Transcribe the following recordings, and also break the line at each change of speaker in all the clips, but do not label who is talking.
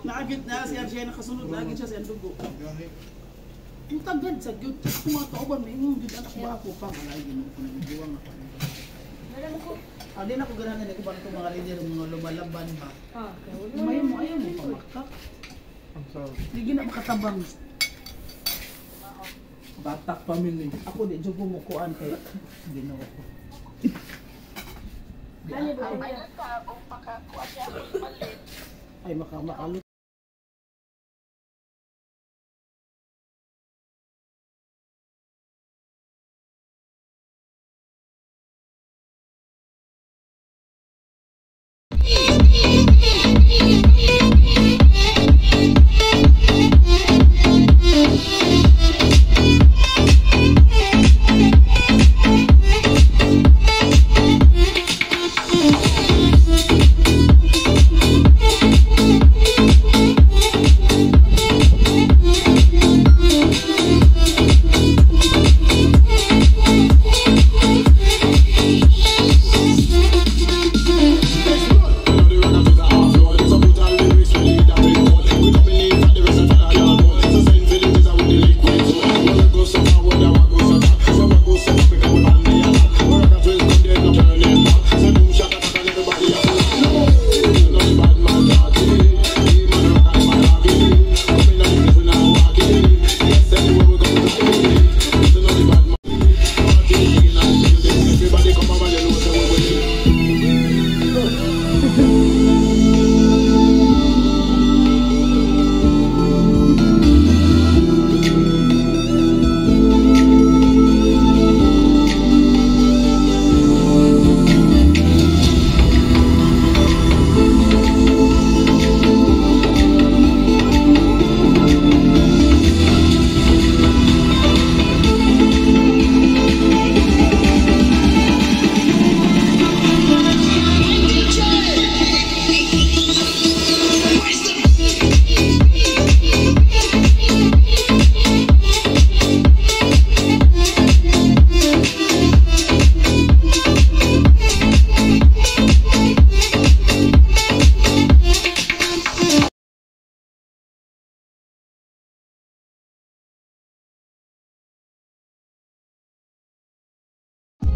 Naagit na siya nakasunod lagi siya sa dugo. Ang tagad sa gyud ako mga kauban may ingong gyud anak ba ako pa malay gino ko nagduwang ako.
Meron ko.
Din ako ganahan ko ba itong mga leader mga lumalaban ba.
May
mo ayaw mo pamakak.
Ang sarap.
Hindi na makatabang. Batak family. Ako di jud mo kuan kay ginawa ko.
Ano ba?
Ay makalo.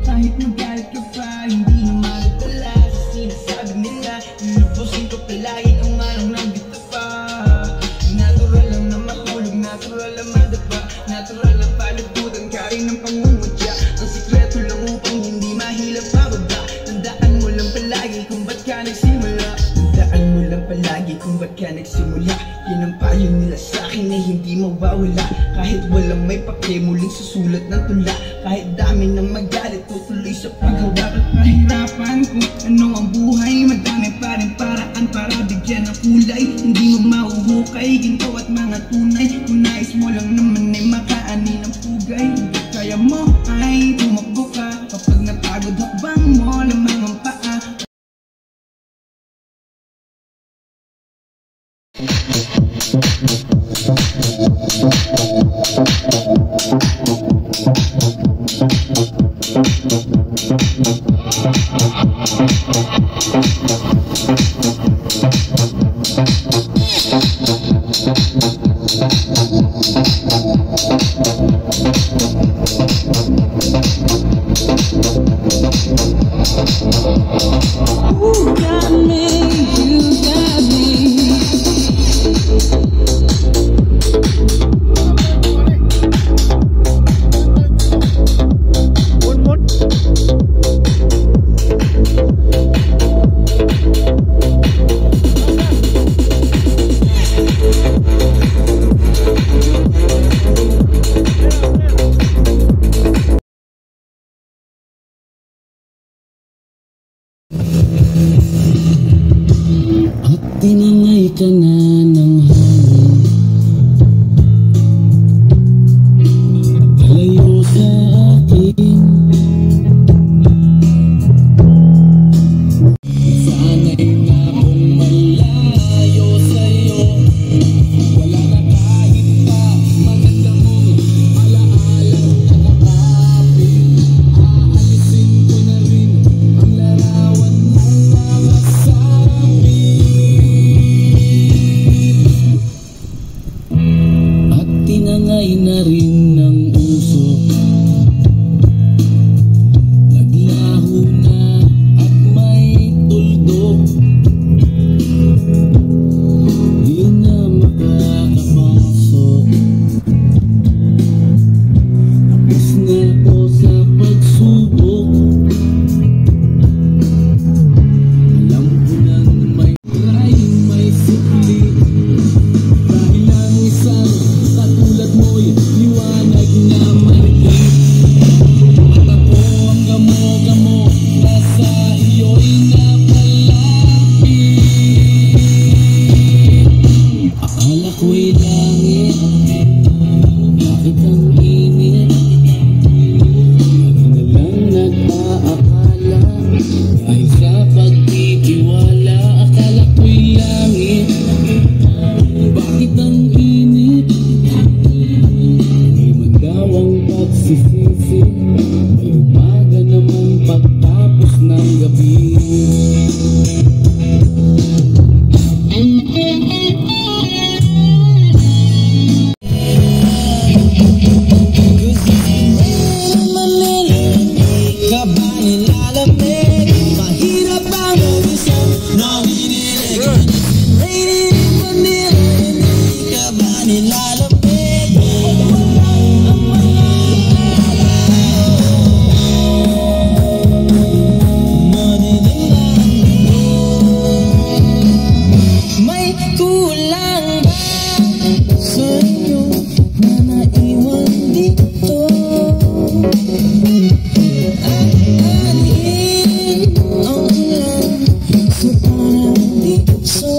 Kahit magalit ka pa, hindi na malatala sa sinasabi nila. Inupusin ko palayan ang manong nandito pa. Natural lang na mahulog, natural lang madapa, natural lang palututan ka rin ng pangungutya. Ang sikreto lang upang hindi mahilap pababa. Tandaan mo lang palagi kung ba't ka nagsimula. Tandaan mo lang palagi kung ba't ka nagsimula. Yan ang payo nila sa'kin na hindi mawawala. Kahit walang may pake, muling susulat ng tula. Kahit dami ng magalit, tutuloy sa paghawa. At mahirapan kung ano ang buhay, madami pa rin paraan para bigyan ng kulay. Hindi mo mahuhukay, ginto at mga tunay. Kung nais mo lang naman ay makaani ng pugay. Kaya mo ay tumakbo ka, kapag napagod hakbang mo lamang ang paa. You got me.
di puso.